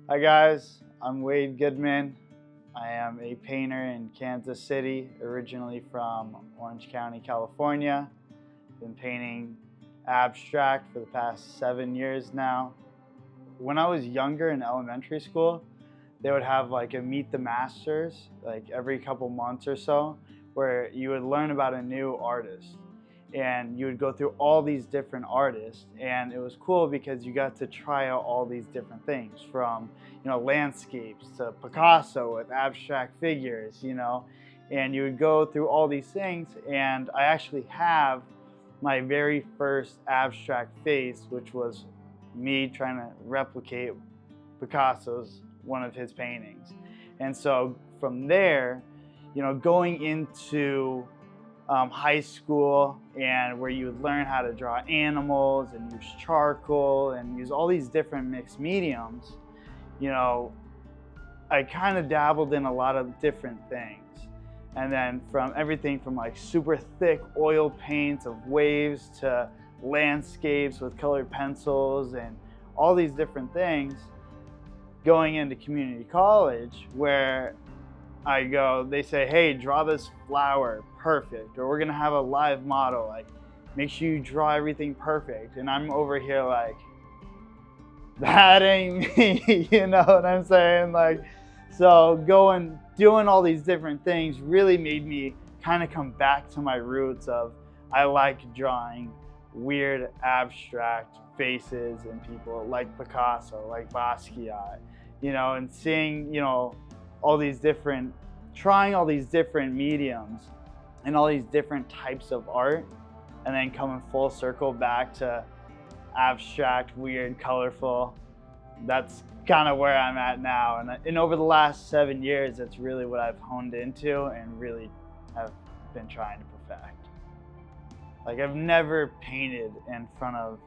Hi guys, I'm Wade Goodman. I am a painter in Kansas City, originally from Orange County, California. Been painting abstract for the past 7 years now. When I was younger in elementary school, they would have like a Meet the Masters, like every couple months or so, where you would learn about a new artist. And you would go through all these different artists, and it was cool because you got to try out all these different things, from landscapes to Picasso with abstract figures, and you would go through all these things. And I actually have my very first abstract face, which was me trying to replicate Picasso's one of his paintings. And so from there, going into high school, and where you would learn how to draw animals and use charcoal and use all these different mixed mediums, I kind of dabbled in a lot of different things. And then from everything from like super thick oil paints of waves to landscapes with colored pencils and all these different things, going into community college, where they say, hey, draw this flower perfect, or we're gonna have a live model, like make sure you draw everything perfect. And I'm over here like, that ain't me, you know what I'm saying? Like, so doing all these different things really made me kind of come back to my roots of, I like drawing weird abstract faces and people like Picasso, like Basquiat, and seeing, trying all these different mediums and all these different types of art, and then coming full circle back to abstract, weird, colorful. That's kind of where I'm at now. And over the last 7 years, that's really what I've honed into and really have been trying to perfect. Like, I've never painted in front of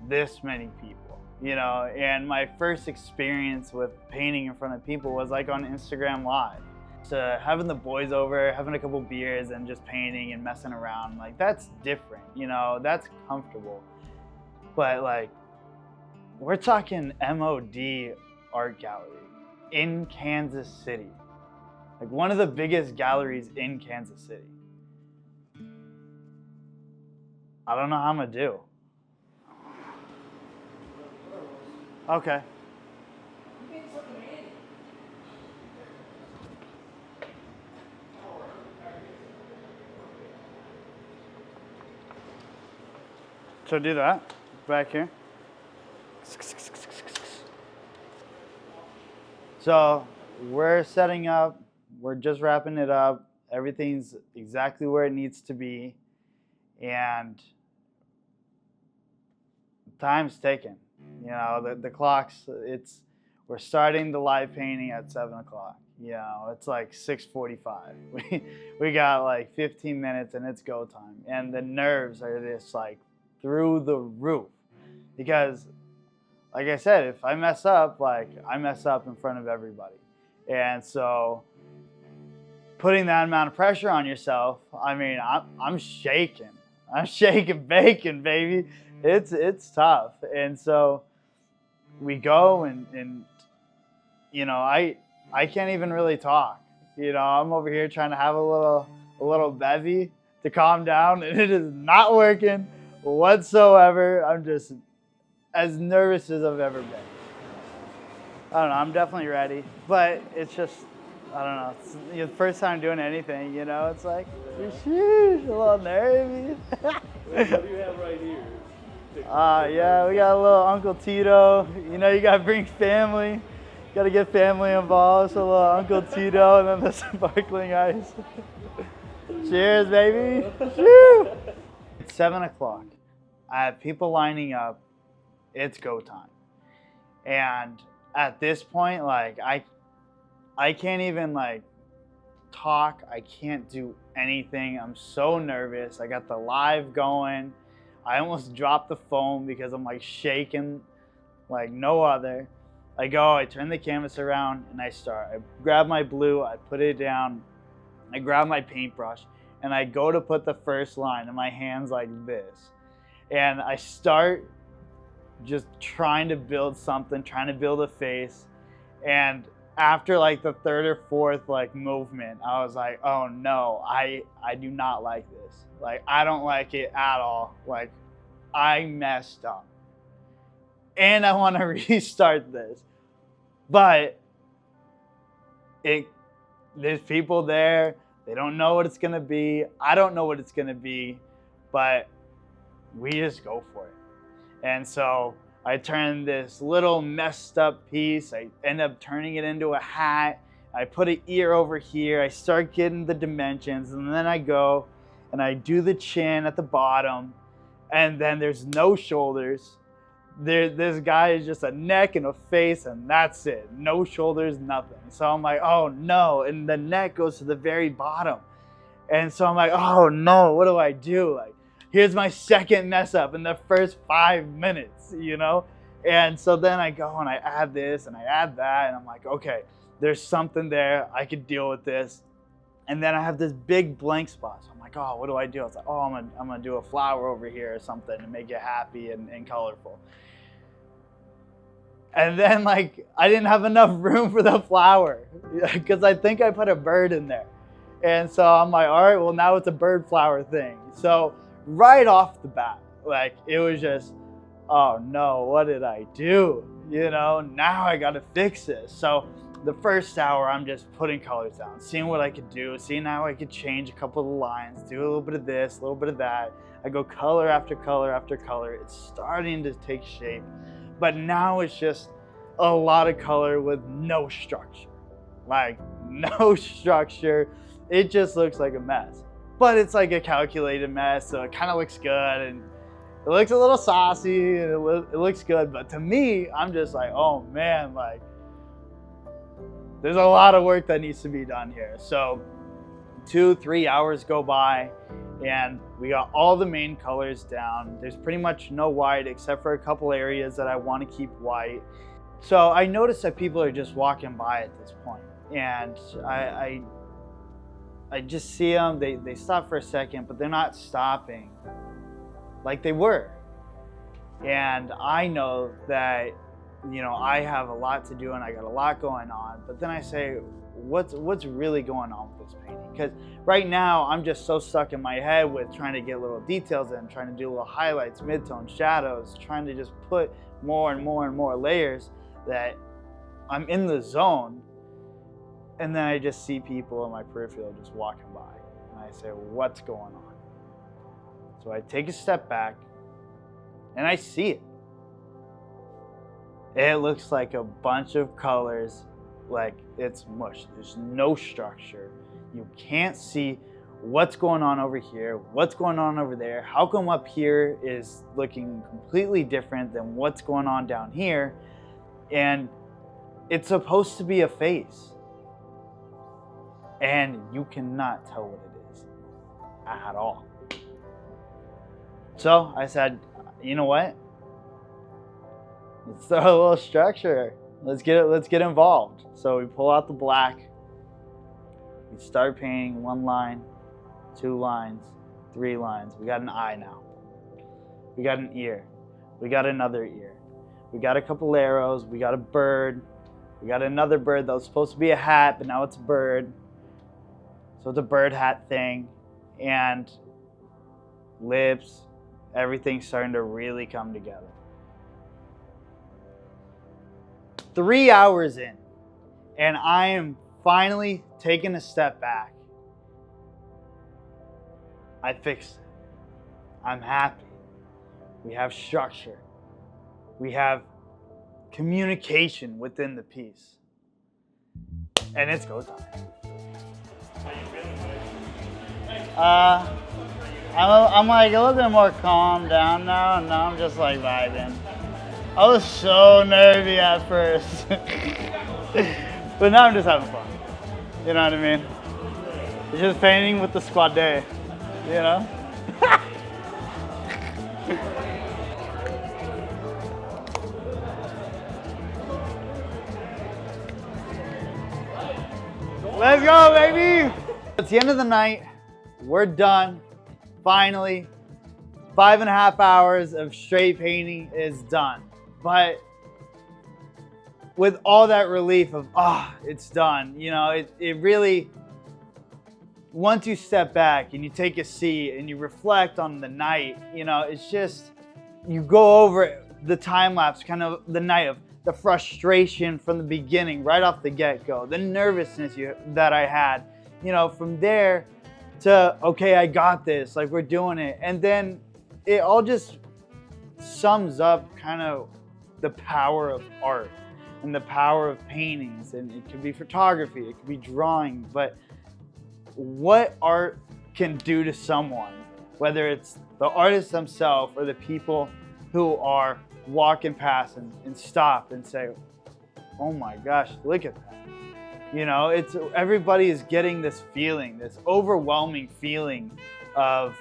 this many people, and my first experience with painting in front of people was like on Instagram Live. So having the boys over, having a couple beers and just painting and messing around, like that's different, that's comfortable. But like, we're talking MOD art gallery in Kansas City, like one of the biggest galleries in Kansas City. I don't know how I'm gonna do. Okay. So do that back here. So we're setting up, we're just wrapping it up. Everything's exactly where it needs to be. And time's ticking. The clock's, we're starting the live painting at 7 o'clock. It's like 6:45. We got like 15 minutes and it's go time. And the nerves are just like through the roof. Because like I said, if I mess up, like I mess up in front of everybody. And so putting that amount of pressure on yourself, I mean, I'm shaking. I'm shaking bacon, baby. It's tough. And so we go and I can't even really talk. I'm over here trying to have a little bevy to calm down, and it is not working whatsoever. I'm just as nervous as I've ever been. I don't know, I'm definitely ready, but it's just, I don't know, it's the first time doing anything, it's like, sheesh, a little nervy. What do you have right here? Yeah, we got a little Uncle Tito. You gotta bring family. Gotta get family involved, so a little Uncle Tito and then the sparkling ice. Cheers, baby. Woo! It's 7 o'clock. I have people lining up. It's go time. And at this point, like, I can't even like talk. I can't do anything. I'm so nervous. I got the live going. I almost dropped the phone because I'm like shaking like no other. I turn the canvas around and I start. I grab my blue, I put it down, I grab my paintbrush, and I go to put the first line and my hand's like this. And I start just trying to build something, trying to build a face. And after like the third or fourth like movement, I was like, oh no, I do not like this. Like, I don't like it at all. Like, I messed up. And I want to restart this. But there's people there. They don't know what it's going to be. I don't know what it's going to be. But we just go for it. And so I turned this little messed up piece. I end up turning it into a hat. I put an ear over here. I start getting the dimensions. And then I go and I do the chin at the bottom. And then there's no shoulders. This guy is just a neck and a face, and that's it. No shoulders, nothing. So I'm like, oh no. And the neck goes to the very bottom. And so I'm like, oh no, what do I do? Like, here's my second mess up in the first 5 minutes, you know? And so then I go and I add this and I add that, and I'm like, okay, there's something there. I could deal with this. And then I have this big blank spot. So I'm like, oh, what do I do? I was like, oh, I'm gonna do a flower over here or something to make it happy and colorful. And then like, I didn't have enough room for the flower because I think I put a bird in there. And so I'm like, all right, well now it's a bird flower thing. So right off the bat, like it was just, oh no, what did I do? You know, now I gotta fix this. So the first hour, I'm just putting colors down, seeing what I could do, seeing how I could change a couple of the lines, do a little bit of this, a little bit of that. I go color after color after color. It's starting to take shape. But now it's just a lot of color with no structure. Like, no structure. It just looks like a mess. But it's like a calculated mess, so it kind of looks good. And it looks a little saucy, and it looks good. But to me, I'm just like, oh man, like, there's a lot of work that needs to be done here. So 2-3 hours go by, and we got all the main colors down. There's pretty much no white except for a couple areas that I want to keep white. So I noticed that people are just walking by at this point, and I just see them. They stop for a second, but they're not stopping like they were. And I know that, you know, I have a lot to do and I got a lot going on. But then I say, what's really going on with this painting? Because right now I'm just so stuck in my head with trying to get little details in, trying to do little highlights, midtone, shadows, trying to just put more and more and more layers that I'm in the zone. And then I just see people in my peripheral just walking by. And I say, what's going on? So I take a step back and I see it. It looks like a bunch of colors, like it's mush. There's no structure. You can't see what's going on over here, what's going on over there. How come up here is looking completely different than what's going on down here? And it's supposed to be a face. And you cannot tell what it is at all. So I said, you know what? Let's throw a little structure. Let's get involved. So we pull out the black. We start painting 1 line, 2 lines, 3 lines. We got an eye now. We got an ear. We got another ear. We got a couple arrows. We got a bird. We got another bird that was supposed to be a hat, but now it's a bird. So it's a bird hat thing. And lips, everything's starting to really come together. 3 hours in, and I am finally taking a step back. I fixed it. I'm happy. We have structure. We have communication within the piece. And it's go time. I'm like a little bit more calmed down now, and now I'm just like vibing. I was so nervy at first, but now I'm just having fun. You know what I mean? It's just painting with the squad day, you know? Let's go, baby! It's the end of the night. We're done. Finally, 5.5 hours of straight painting is done. But with all that relief of, it's done. You know, it really, once you step back and you take a seat and you reflect on the night, you know, it's just, you go over the time lapse, kind of the night of the frustration from the beginning, right off the get-go, the nervousness that I had, you know, from there to, okay, I got this, like, we're doing it. And then it all just sums up kind of the power of art and the power of paintings. And it could be photography, it could be drawing, but what art can do to someone, whether it's the artists themselves or the people who are walking past and stop and say, oh my gosh, look at that. You know, it's, everybody is getting this feeling, this overwhelming feeling of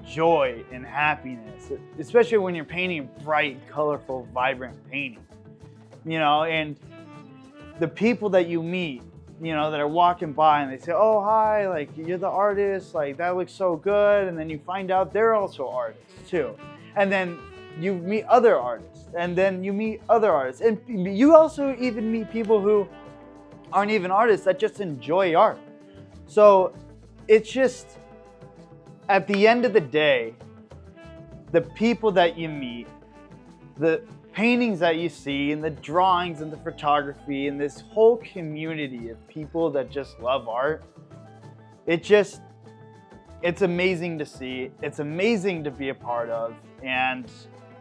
joy and happiness, especially when you're painting a bright, colorful, vibrant painting. You know, and the people that you meet, you know, that are walking by and they say, oh, hi, like, you're the artist, like, that looks so good. And then you find out they're also artists too. And then you meet other artists, and then you meet other artists. And you also even meet people who aren't even artists that just enjoy art. So it's just, at the end of the day, the people that you meet, the paintings that you see, and the drawings and the photography, and this whole community of people that just love art, it's amazing to see. It's amazing to be a part of. And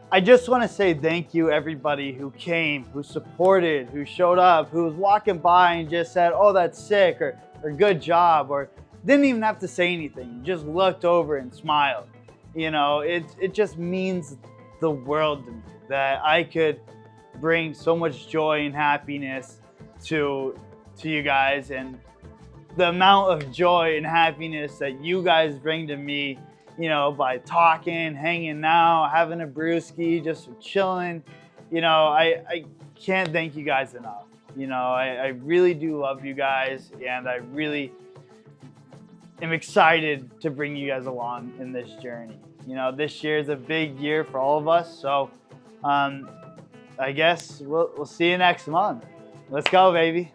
I just want to say thank you, everybody who came, who supported, who showed up, who was walking by and just said, oh, that's sick, or good job, or didn't even have to say anything, just looked over and smiled. You know, it just means the world to me that I could bring so much joy and happiness to you guys, and the amount of joy and happiness that you guys bring to me, you know, by talking, hanging out, having a brewski, just chilling. You know, I can't thank you guys enough. You know, I really do love you guys, and I really am excited to bring you guys along in this journey. You know, this year is a big year for all of us, so I guess we'll see you next month. Let's go, baby.